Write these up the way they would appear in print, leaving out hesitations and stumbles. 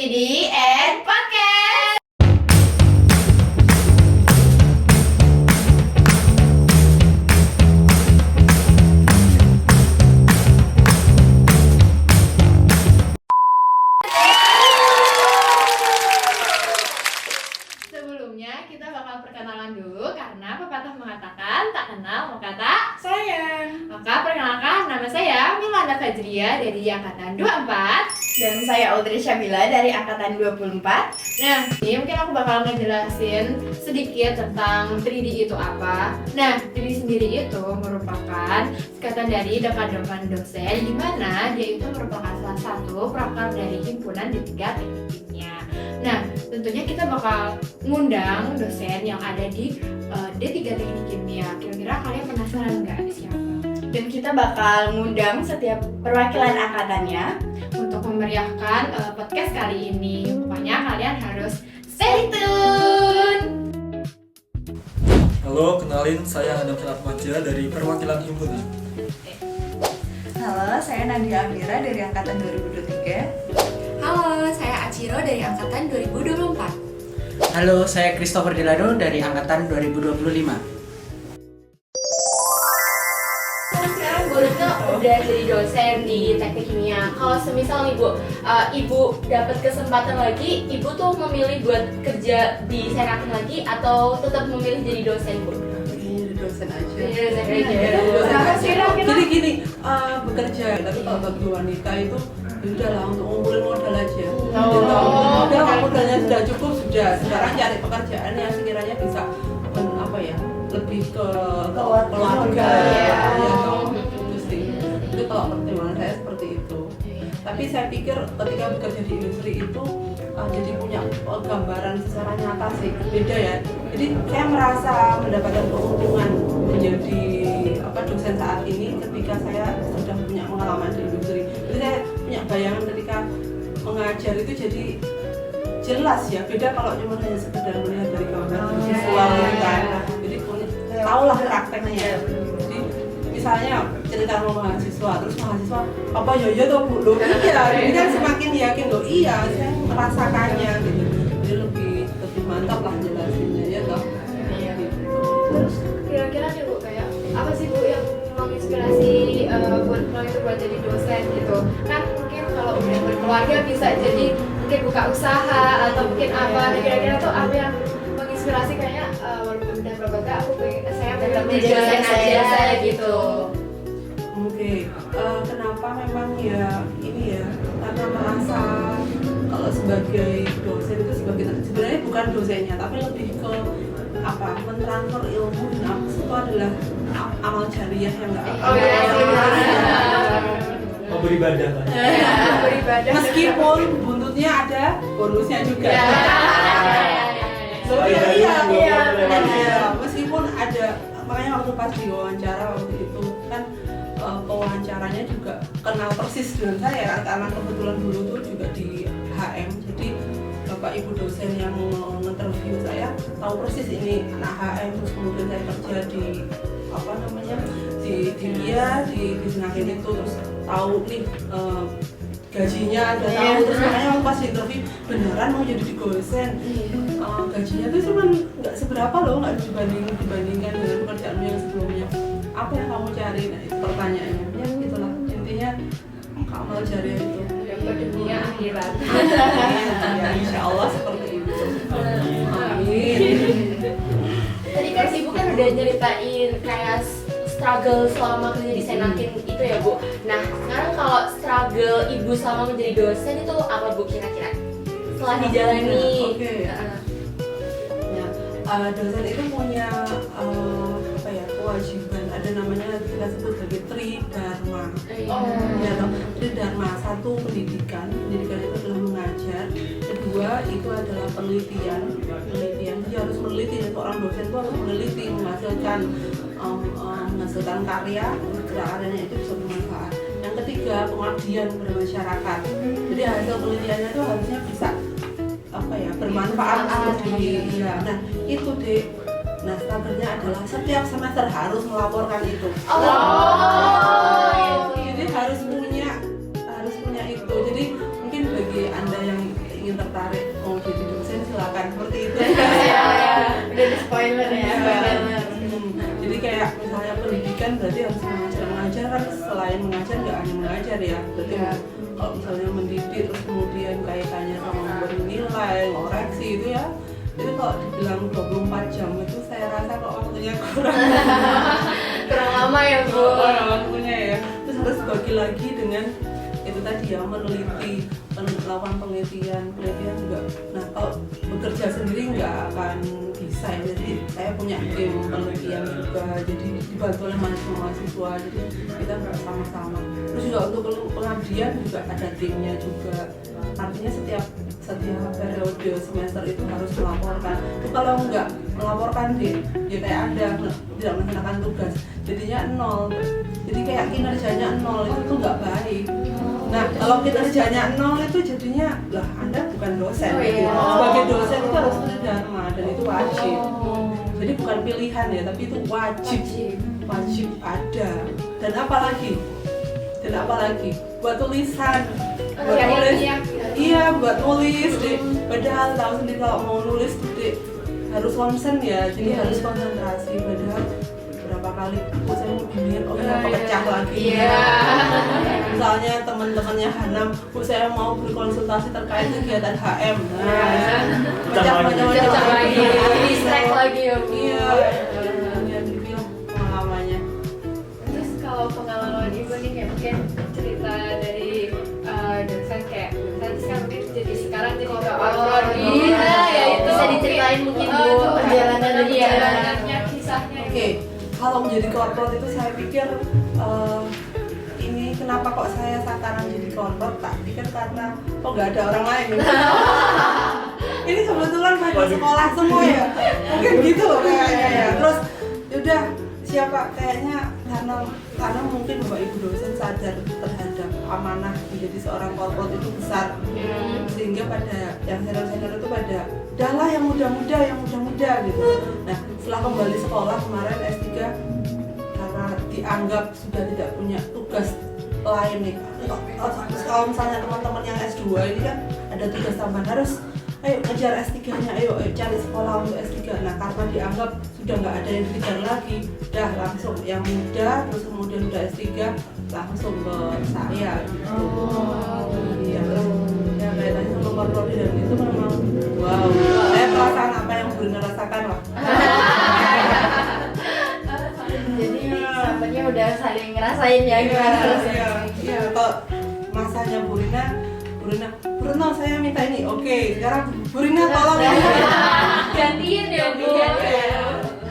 3D and Podcast. Sebelumnya kita bakal perkenalan dulu karena pepatah mengatakan tak kenal maka tak sayang. Maka perkenalkan, nama saya Milanda Fajria dari angkatan 24. Dan saya Audrey Syabila dari angkatan 24. Nah, ini mungkin aku bakal ngejelasin sedikit tentang 3D itu apa. Nah, 3D sendiri itu merupakan singkatan dari dekan-dekan dosen, di mana dia itu merupakan salah satu prakar dari himpunan D3 Teknik Kimia. Nah, tentunya kita bakal ngundang dosen yang ada di D3 Teknik Kimia. Kira-kira kalian penasaran nggak siapa? Dan kita bakal ngundang setiap perwakilan angkatannya Untuk memeriahkan podcast kali ini. Pokoknya kalian harus stay tune. Halo, kenalin saya Adam Salatmaja dari perwakilan himpunan. Halo, saya Nadia Amira dari angkatan 2023. Halo, saya Aciro dari angkatan 2024. Halo, saya Christopher Delano dari angkatan 2025. Sekarang Bu Rutno udah jadi dosen di Teknik Kimia. Kalau semisal nih Bu, Ibu dapat kesempatan lagi, Ibu tuh memilih buat kerja di Senakin lagi atau tetap memilih jadi dosen Bu? Ini dosen aja. Jadi dosen aja. Kenapa sih? Jadi gini, bekerja, tapi kalau bagi wanita itu udahlah untuk ngumpulin modal aja. Udah modalnya sudah cukup, sudah. Sekarang cari pekerjaan yang sekiranya bisa lebih ke keluarga. Itu sih. Itu kalau pertimbangan saya seperti itu. Tapi saya pikir ketika bekerja di industri itu jadi punya gambaran secara nyata sih, beda ya. Jadi saya merasa mendapatkan keuntungan menjadi dosen saat ini ketika saya sudah punya pengalaman di industri. Jadi saya punya bayangan ketika mengajar itu jadi jelas ya, beda kalau cuma hanya sekedar melihat dari gambar visual kan. Jadi tahulah prakteknya. Jadi misalnya cerita sama mahasiswa, terus mahasiswa apa ya tuh Bu, loh iya, ini kan semakin yakin loh iya, saya merasakannya gitu. Jadi lebih mantap lah jelasinnya ya toh. Terus kira-kira nih Bu, kayak apa sih Bu yang menginspirasi buat Rutno itu buat jadi dosen gitu? Kan mungkin kalau udah berkeluarga bisa jadi mungkin buka usaha atau mungkin apa. Nah, kira-kira tuh apa yang menginspirasi kayaknya walaupun udah berkeluarga saya tetap jadi dosen aja gitu. Oke, kenapa memang ya ini ya, karena merasa kalau sebagai dosen itu sebenarnya bukan dosennya tapi lebih ke mentransfer ilmu dan itu adalah amal jariah yang nggak Oh iya sih. Mau beribadah kan? Beribadah. meskipun buntutnya ada bonusnya juga. Iya, meskipun ada, makanya waktu pas diwawancara waktu itu kan pewawancaranya juga kenal persis dengan saya karena kebetulan dulu tuh juga di HM, jadi bapak ibu dosen yang nge-interview saya tahu persis ini anak HM, terus kemudian saya kerja di di Senakin itu, terus tahu nih gajinya udah tahu, terus makanya pas di interview beneran mau jadi dosen. Gajinya tuh cuman nggak seberapa loh, nggak dibandingkan dengan pekerjaan yang sebelumnya. Apa yang kamu cari? Nah itu pertanyaannya. Ya gitulah intinya, amal jariah itu. Ke dunia akhirat. Ya insya Allah seperti itu. Amin. Tadi kan Ibu kan udah nyeritain kayak struggle selama kerja di Senakin itu ya Bu. Nah sekarang kalau struggle Ibu selama menjadi dosen itu apa Bu kira-kira? Setelah dijalani. Oke. Dosen itu punya kewajiban, ada namanya kita sebut sebagai tridharma. Ya toh, tridharma, satu pendidikan itu adalah mengajar, kedua itu adalah penelitian, dia harus meneliti, seorang dosen itu harus meneliti, menghasilkan karya, karyanya itu bisa bermanfaat. Yang ketiga pengabdian kepada masyarakat, jadi hasil penelitiannya itu harusnya bisa bermanfaat untuk dia. Nah itu deh. Nah standarnya adalah setiap semester harus melaporkan itu. Jadi harus punya itu. Jadi mungkin bagi Anda yang ingin Spoiler ya. Jadi kayak misalnya pendidikan berarti harus mengajar kan, selain mengajar nggak hanya mengajar ya, berarti kalau misalnya mendidik terus kemudian kaitannya sama memberi nilai, koreksi itu ya, itu kalau dibilang 24 jam itu saya rasa kok waktunya Kurang lama ya Bu. waktunya ya. Terus harus bagi lagi dengan itu tadi ya, meneliti, melakukan penelitian juga. Nah kalau bekerja sendiri nggak akan bisa ya, jadi saya punya tim penelitian juga, jadi dibantu oleh mahasiswa, jadi kita bersama-sama. Terus juga untuk pengabdian juga ada timnya juga, artinya setiap periode semester itu harus melaporkan. Itu kalau nggak melaporkan ya kayak Anda tidak melaksanakan tugas, jadinya 0, jadi kayak kinerjanya 0, itu tuh nggak baik. Nah kalau kinerjanya 0 itu jadinya lah Anda bukan dosen. Sebagai dosen itu harus dharma dan itu wajib. Jadi bukan pilihan ya, tapi itu wajib ada. Dan apalagi buat tulisan, buat nulis deh. Padahal tahu sendiri kalau mau nulis deh harus konsen ya, jadi harus konsentrasi. Padahal berapa kali saya mau bimbingan, pecah lagi. Misalnya teman-temannya Hanam, Bu saya mau berkonsultasi terkait kegiatan HM. Pecah lagi. Distract lagi ya Bu. Iya, dibilang pengalamannya. Terus kalau pengalaman Ibu nih kayak mungkin cerita dari dosen kayak sekarang jadi prodi. Ya itu Bisa diceritain mungkin Bu perjalanannya, kisahnya. Oke, kalau menjadi korporat itu saya pikir ini kenapa kok saya sekarang jadi korporat, tak pikir karena kok nggak ada orang lain. Ini kebetulan pada sekolah semua ya, mungkin gitu loh kayaknya ya. Terus yaudah siapa kayaknya karena mungkin Bapak Ibu dosen sadar terhadap amanah menjadi seorang korporat itu besar, sehingga pada yang senior itu pada udahlah yang muda gitu. Nah setelah kembali sekolah kemarin S3 karena dianggap sudah tidak punya tugas lain nih. Kalau misalnya teman-teman yang S2 ini kan ada tugas tambahan, harus ayo kejar S3-nya, ayo cari sekolah untuk S3. Nah karena dianggap sudah nggak ada yang dikejar lagi, udah langsung yang muda, terus kemudian udah S3 langsung ke saya gitu. Iya, ya kaitannya sama korporasi dan itu memang wow, saya perasaan apa yang Brina rasakan lah. Jadi sahabatnya udah saling ngerasain ya gimana rasanya. Iya, kalau masanya Brina saya minta ini, oke, sekarang Brina tolong ya. Gantiin ya Bu.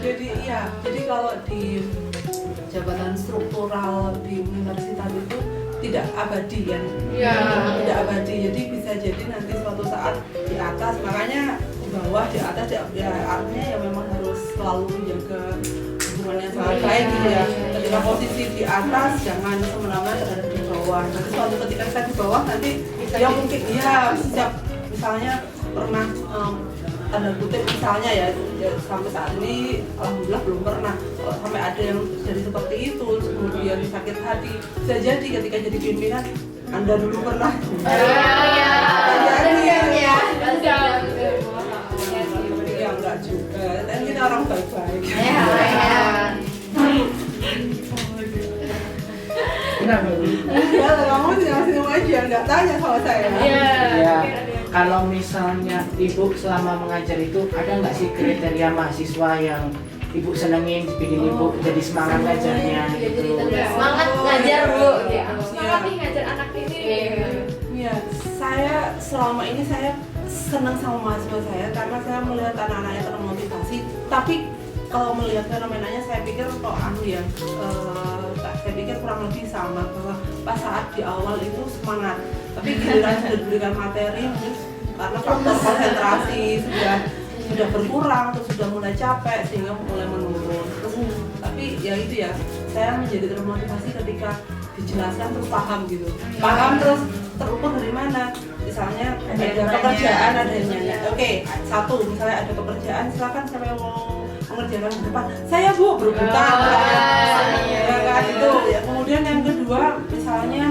Jadi kalau di jabatan struktural di universitas itu tidak abadi kan? Tidak abadi, jadi bisa jadi nanti suatu saat di atas, makanya di bawah, di atas, ya artinya ya memang harus selalu menjaga hubungan yang sangat baik gitu ya. Ketika posisi di atas jangan semena-mena terhadap di bawah. Nanti suatu ketika kita di bawah nanti ya mungkin ya siap, misalnya pernah tanda kutip misalnya ya sampai saat ini alhamdulillah belum pernah sampai ada yang jadi seperti itu kemudian sakit hati. Bisa jadi ketika jadi pimpinan Anda dulu pernah ya enggak juga, dan kita orang baik-baik. Kenapa? Ya kamu senyum aja, nggak tanya sama saya. Ya, kalau misalnya Ibu selama mengajar itu ada nggak sih kriteria mahasiswa yang Ibu senengin, bikin Ibu jadi semangat ngajarnya gitu? Semangat ngajar Bu. Semangat nih ngajar anak ini. Iya, saya selama ini saya senang sama mahasiswa saya karena saya melihat anak-anaknya termotivasi. Tapi kalau melihat fenomenanya saya pikir kok saya pikir kurang lebih sama, bahwa pas saat di awal itu semangat, tapi giliran sudah diberikan materi karena faktor konsentrasi sudah berkurang, terus sudah mulai capek sehingga mulai menurun. Tapi ya itu ya, saya menjadi termotivasi ketika dijelaskan terus paham gitu, paham terus terukur dari mana. Misalnya ada pekerjaan, ada yang nanya, oke, satu misalnya ada pekerjaan, silakan siapa yang mau mengerjakan di depan, saya Bu berebutan ya kan itu ya. Kemudian yang kedua misalnya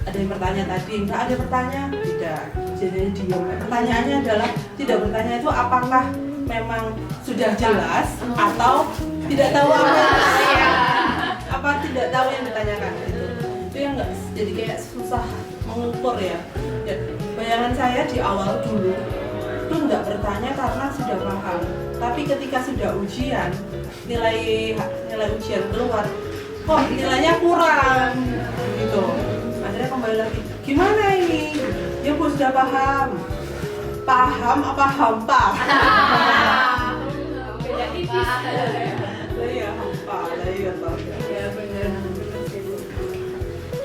ada yang bertanya tadi, nggak ada bertanya, tidak, jadi diam. Pertanyaannya adalah tidak bertanya itu apakah memang sudah jelas atau tidak tahu apa tidak tahu yang ditanyakan gitu. Itu yang nggak, jadi kayak susah mengukur ya. Bayangan saya di awal dulu itu nggak bertanya karena sudah paham, tapi ketika sudah ujian, nilai ujian keluar, kok nilainya kurang gitu. Akhirnya kembali lagi, gimana ini? Ya Bu sudah paham apa hampa? Beda tipis. Iya hampa, iya toh. Ya benar.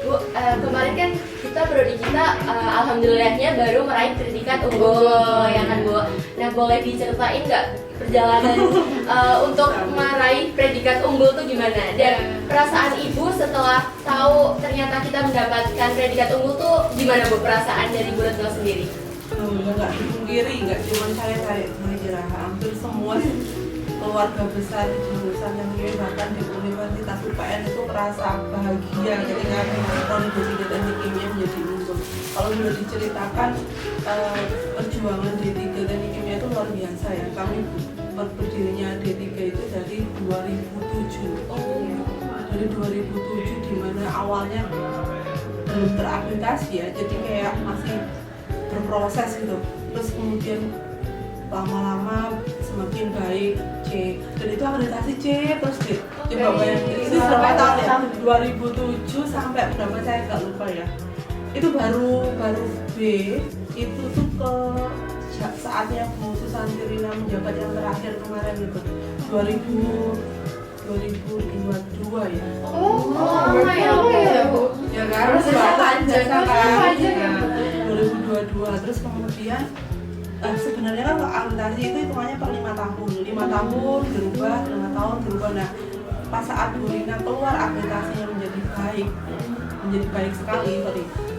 Bu, kemarin kan kita prodi kita alhamdulillahnya baru meraih predikat unggul ya kan Bu. Nah boleh diceritain nggak perjalanan untuk meraih predikat unggul tuh gimana? Dan perasaan Ibu setelah tahu ternyata kita mendapatkan predikat unggul tuh gimana Bu, perasaan dari Bu Retno sendiri? Nggak dipungkiri, nggak cuma saya kira hampir semua keluarga besar di jurusan yang ini, bahkan di Universitas UPN itu merasa bahagia ketika prodi D3 Teknik Kimia menjadi unggul. Kalau sudah diceritakan perjuangan D3 Teknik Kimia itu luar biasa ya. Kami berdirinya D3 itu dari 2007. Dari 2007 di mana awalnya belum terakreditasi ya, jadi kayak masih berproses gitu. Terus kemudian lama-lama semakin baik C, dan itu akreditasi C terus D. Coba bayangin ini berapa tahun ya? 2007 sampai berapa saya nggak lupa ya. Itu baru B itu tuh ke saatnya Bu Susanti Rina menjabat yang terakhir kemarin itu 2022 ya. Lama ya Bu. Ya kan? Harus panjang kan. 2022 terus kemudian sebenarnya kan akreditasi itu hitungannya per 5 tahun 5 tahun berubah, 5 tahun berubah. Nah pas saat Bu Rina keluar akreditasinya menjadi baik sekali.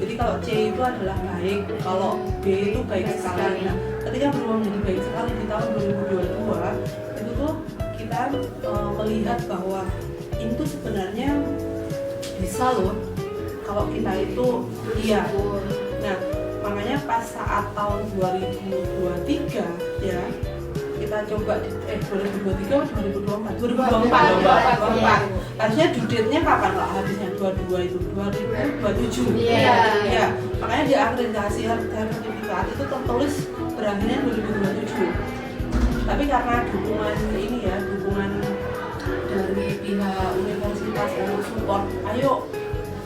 Jadi kalau C itu adalah baik, kalau B itu baik sekali. Nah ketika berubah menjadi baik sekali di tahun 2022 itu tuh kita melihat bahwa itu sebenarnya bisa loh kalau kita itu iya. Nah makanya pas saat tahun 2023 ya kita coba 2023 atau 2024 harusnya due date-nya kapan lah habisnya 22 itu 2027 ya makanya di akreditasi sertifikat itu tertulis berakhirnya 2027 tapi karena dukungan ini ya dukungan dari pihak universitas untuk support ayo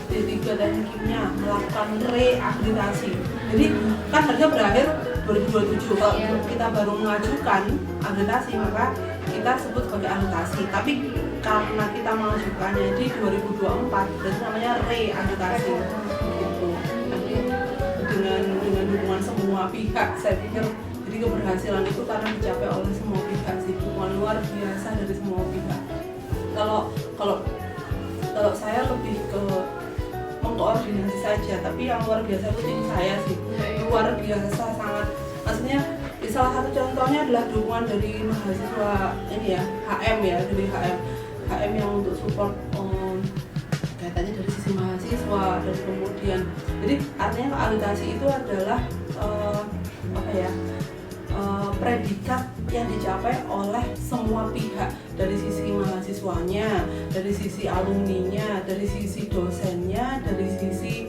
D3 Teknik Kimia melakukan reakreditasi. Jadi kan harga berakhir 2027. Kalau kita baru mengajukan akreditasi maka kita sebut sebagai akreditasi. Tapi karena kita mengajukannya di 2024, berarti namanya reakreditasi. Gitu. Nanti dengan dukungan semua pihak, saya pikir jadi keberhasilan itu karena dicapai oleh semua pihak sih, dukungan luar biasa dari semua pihak. Kalau saya lebih ke mengkoordinasi saja, tapi yang luar biasa itu tim saya sih, luar biasa sangat. Maksudnya salah satu contohnya adalah dukungan dari mahasiswa ini ya, HM ya, dari HM yang untuk support kaitannya dari sisi mahasiswa dan kemudian, jadi artinya akreditasi itu adalah predikat yang dicapai oleh semua pihak, dari sisi mahasiswanya, dari sisi alumninya, dari sisi dosennya, dari sisi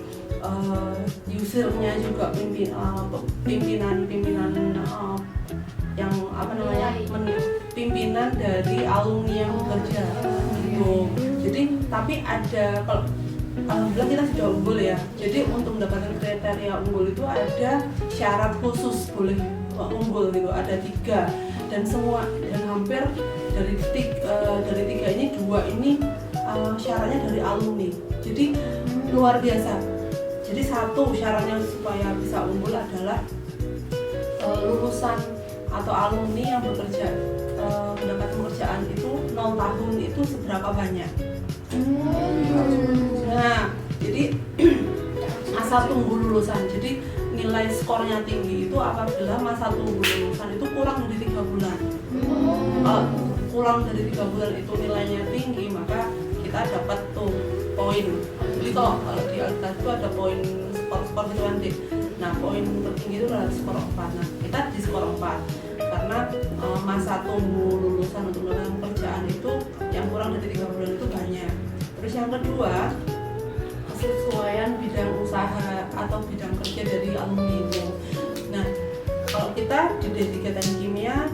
usernya juga, pimpinan yang pimpinan dari alumni yang bekerja gitu. Jadi tapi ada, kalau alhamdulillah kita sudah unggul ya, jadi untuk mendapatkan kriteria unggul itu ada syarat khusus boleh unggul gitu, ada 3 dan hampir dari 3 ini 2 ini syaratnya dari alumni, jadi luar biasa. Jadi satu syaratnya supaya bisa unggul adalah lulusan atau alumni yang bekerja mendapat pekerjaan itu 0 tahun itu seberapa banyak. Nah jadi masa tunggu lulusan, jadi nilai skornya tinggi itu apabila masa tunggu lulusan itu kurang dari 3 bulan. Kalau kurang dari 3 bulan itu nilainya tinggi, maka kita dapat tuh poin. Jadi kalau di atas itu ada poin skor gitu kan, Nah, poin tertinggi itu adalah skor 4. Nah, kita di skor 4 karena masa tunggu lulusan untuk mendapatkan pekerjaan itu yang kurang dari 3 bulan itu banyak. Terus yang kedua, kesesuaian bidang usaha atau bidang kerja dari alumni itu. Nah, kalau kita di D3 Teknik Kimia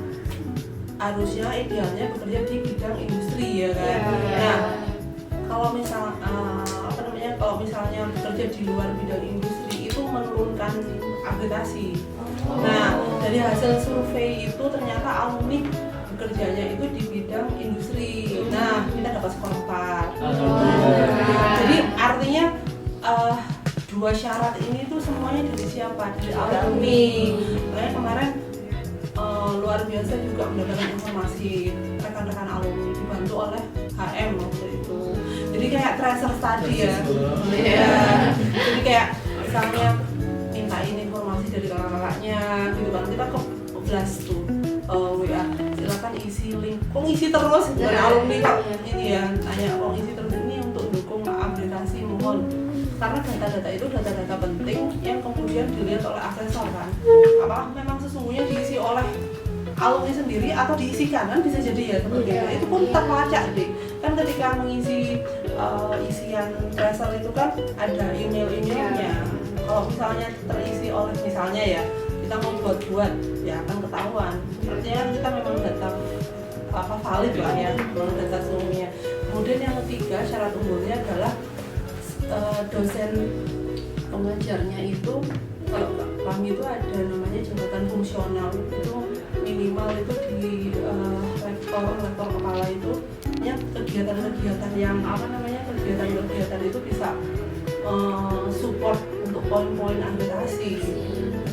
harusnya idealnya bekerja di bidang industri ya kan. Nah, kalau misalnya bekerja di luar bidang industri itu menurunkan akreditasi. Nah, dari hasil survei itu ternyata alumni bekerjanya itu di bidang industri. Nah, kita dapat skor 4. Jadi artinya dua syarat ini tuh semuanya dari siapa? Dari alumni. Makanya kemarin luar biasa juga mendapatkan informasi rekan-rekan alumni dibantu oleh HM waktu itu. Jadi kayak tracer study ya. Iya. Jadi kayak misalnya mintain informasi dari kakak-kakaknya gitu kan, kita ke blast tuh WA, silakan isi link. Kok ngisi terus? Dari alumni kok ini ya tanya kok ngisi terus, ini untuk dukung aplikasi mohon. Karena data-data itu data-data penting yang kemudian dilihat oleh asesor kan. Apakah memang sesungguhnya diisi oleh alumni sendiri atau diisikan, kan bisa jadi ya seperti itu. Itu pun terlacak deh. Kan ketika mengisi isian tracer itu kan ada email-emailnya. Kalau misalnya terisi oleh misalnya ya kita mau buat ya akan ketahuan. Artinya kan kita memang data valid lah ya, data seluruhnya. Kemudian yang ketiga syarat unggulnya adalah dosen pengajarnya itu, kalau kami itu ada namanya jabatan fungsional, itu minimal itu di rektor kepala itu ya kegiatan-kegiatan yang kegiatan itu bisa support untuk poin-poin akreditasi.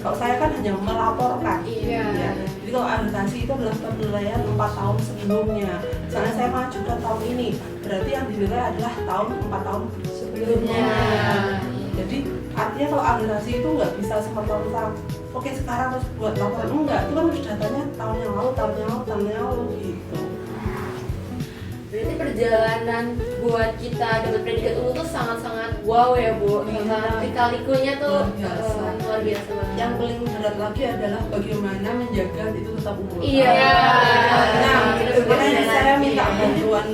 Kalau saya kan hanya melaporkan. Ya. Jadi kalau akreditasi itu adalah penilaian 4 tahun sebelumnya. Misalnya saya majukan tahun ini, berarti yang dinilai adalah 4 tahun sebelumnya. Jadi artinya kalau akreditasi itu nggak bisa semerta-merta oke sekarang harus buat laporan, enggak, itu kan harus datanya tahun yang lalu gitu. Berarti perjalanan buat kita dapat predikat unggul tuh sangat-sangat wow ya Bu. Lika-likunya tuh luar biasa banget. Yang paling berat lagi adalah bagaimana menjaga itu tetap unggul. Iya. Nah, makanya saya minta bantuan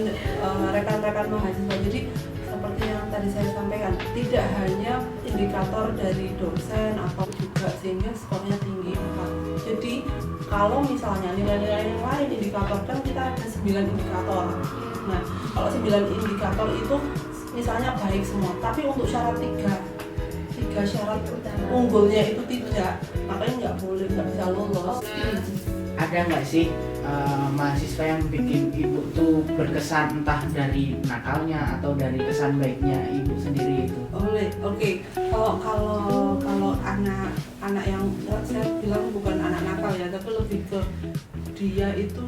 rekan-rekan mahasiswa. Jadi seperti yang tadi saya sampaikan, tidak hanya indikator dari dosen atau juga sehingga skornya tinggi. Jadi kalau misalnya nilai-nilai yang lain indikator kan kita ada 9 indikator. Nah, kalau 9 indikator itu misalnya baik semua, tapi untuk syarat 3 syarat unggulnya itu tidak, makanya nggak bisa lolos. Ada nggak sih mahasiswa yang bikin ibu tuh berkesan entah dari nakalnya atau dari kesan baiknya ibu sendiri itu? Oke. Kalau anak yang saya bilang bukan anak nakal ya, tapi lebih ke dia itu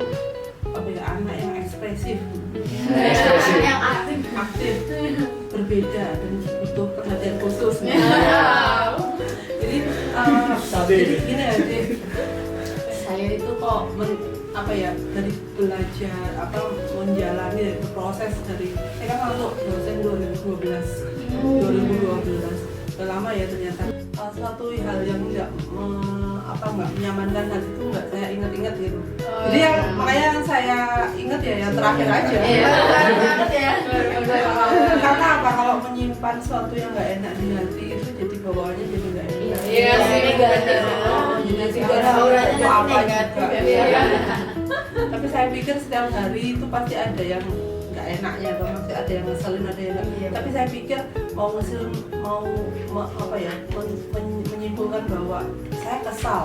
anak yang ekspresif, yang aktif, berbeda dan butuh perhatian khusus. Jadi gini aja, saya itu kok dari belajar menjalani dari proses dari saya kan masuk dosen 2012 udah lama ya ternyata. Suatu hal yang nggak menyamankan hati itu nggak saya ingat-ingat gitu. Jadi makanya yang saya ingat ya yang terakhir aja. Karena apa, kalau menyimpan sesuatu yang nggak enak di hati itu jadi bawaannya jadi nggak enak. Iya, negatif. Jadi apa juga. Tapi saya pikir setiap hari itu pasti ada yang nggak enaknya, atau masih ada yang ngeselin, ada yang nggak. Tapi saya pikir menyimpulkan bahwa saya kesal,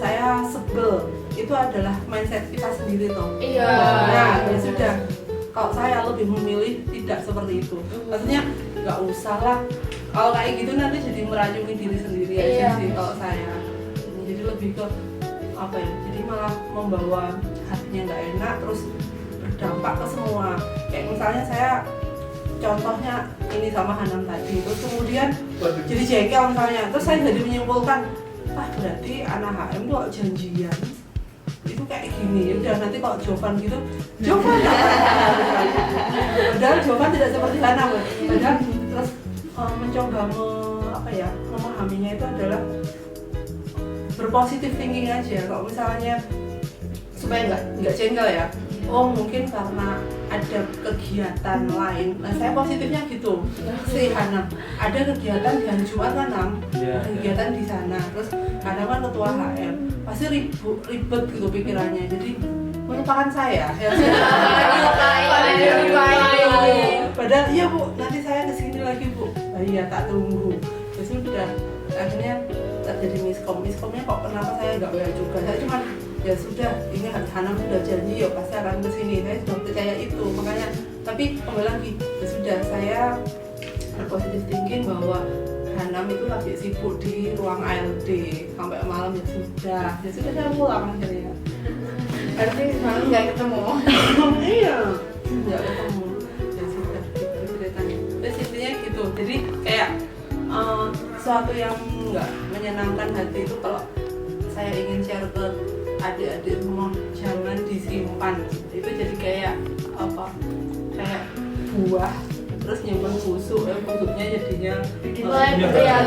saya sebel, itu adalah mindset kita sendiri toh. Iya. Nah, ya sudah. Kalau saya lebih memilih tidak seperti itu. Maksudnya nggak usah lah. Kalau kayak gitu nanti jadi meracuni diri sendiri aja sih kalau saya. Jadi lebih ke jadi malah membawa hatinya nggak enak, terus berdampak ke semua. Kayak misalnya saya contohnya ini sama Hanam tadi, terus kemudian jadi jengkel misalnya, terus saya jadi menyimpulkan berarti anak HM tuh kalau janjian itu kayak gini, udah nanti kalau Jovan gitu, Jovan padahal Jovan tidak seperti Hanam, padahal terus mencoba memahaminya itu adalah berpositif thinking aja. Kalau misalnya supaya nggak jengkel ya, oh mungkin karena ada kegiatan lain. Nah saya positifnya gitu, si Hanam ada kegiatan di hari Jumat kan Nam, ada kegiatan di sana. Terus Hanam kan ketua HM, pasti ribet gitu pikirannya. Jadi melupakan saya. Ya, padahal iya Bu, nanti saya kesini lagi Bu. Nah, iya tak tunggu. Terus udah akhirnya terjadi miskomnya kok kenapa saya nggak WA juga. Saya cuma ya sudah, ini Hanam sudah janji ya pasti akan kesini. Saya sudah percaya itu, makanya. Tapi kembali lagi, ya sudah saya berpositif thinking bahwa Hanam itu lagi sibuk di ruang ALD sampai malam. Ya sudah saya pulang akhirnya. Berarti semalam nggak ketemu. Iya, nggak ketemu. Ya sudah gitu ceritanya. Terus intinya gitu. Jadi kayak sesuatu yang nggak menyenangkan hati itu kalau saya ingin share ke adik-adik semua, jangan disimpan. Itu jadi kayak apa? Kayak buah terus nyimpen busuk, busuknya jadinya luas gitu ya.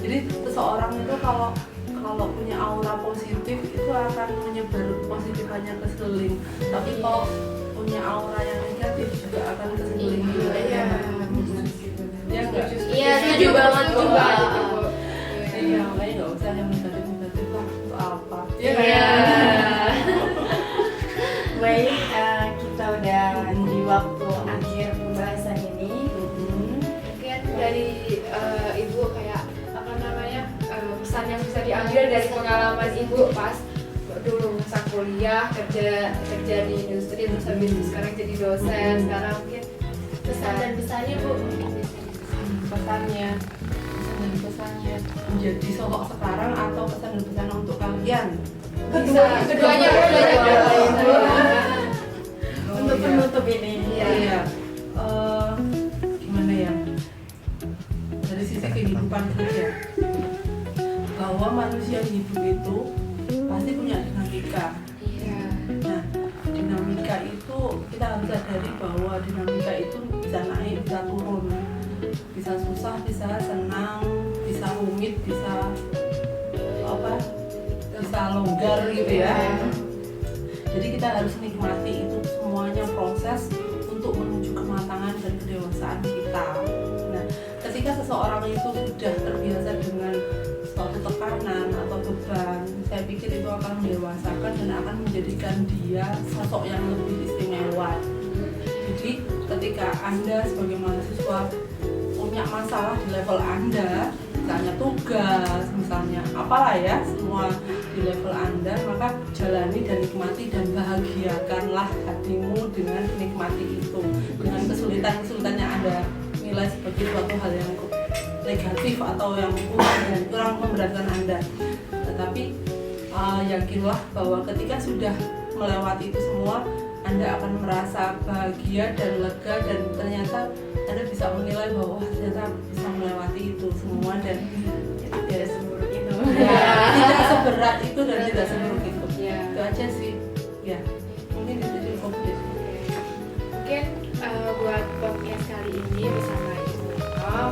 Jadi seseorang itu kalau punya aura positif itu akan menyebar positifannya ke sekeliling. Tapi kalau punya aura yang negatif juga akan ke sekeliling juga. Iya. Ya enggak? Iya, setuju banget Bu. Iya, makanya nggak usah yang negatif lah. Untuk apa? Iya. Baik, kita udah di waktu akhir pembahasan ini. Mungkin dari Ibu kayak apa namanya pesan yang bisa diambil dari pengalaman Ibu pas dulu masa kuliah kerja di industri terus habis itu sekarang jadi dosen, sekarang mungkin pesan dan pesannya Bu. Pesan dan pesannya menjadi sosok sekarang atau pesan dan pesan untuk kalian? Keduanya. Untuk penutup ini. Iya. Gimana ya? Dari sisi kehidupan saja, bahwa manusia hidup itu pasti punya dinamika. Iya. Nah, dinamika itu kita harus sadari bahwa dinamika itu bisa naik, bisa turun, bisa susah, bisa senang, bisa rumit, bisa apa? Bisa longgar gitu ya. Jadi kita harus nikmati itu semuanya proses untuk menuju kematangan dan kedewasaan kita. Nah, ketika seseorang itu sudah terbiasa dengan suatu tekanan atau beban, saya pikir itu akan mendewasakan dan akan menjadikan dia sosok yang lebih istimewa. Jadi ketika Anda sebagai mahasiswa punya masalah di level Anda, misalnya tugas, misalnya apalah ya, semua di level Anda, maka jalani dan nikmati dan bahagiakanlah hatimu dengan nikmati itu, dengan kesulitan-kesulitan yang Anda nilai sebagai suatu hal yang negatif atau yang kurang memberatkan Anda. Tetapi yakinlah bahwa ketika sudah melewati itu semua, Anda akan merasa bahagia dan lega, dan ternyata Anda bisa menilai bahwa ternyata bisa melewati itu semua dan tidak seburuk itu. Tidak seberat itu dan tidak seburuk itu. Itu aja sih. Ya, mungkin itu jadi fokus. Mungkin buat podcast kali ini bersama Ibu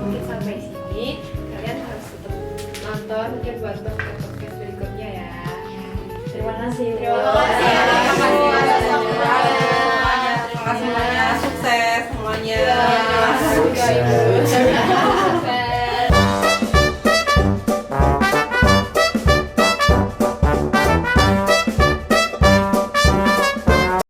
mungkin sampai sini. Kalian harus tetap nonton mungkin buat podcast berikutnya ya. Terima kasih. Terima kasih. Terima kasih semuanya. Sukses semuanya. Terima kasih.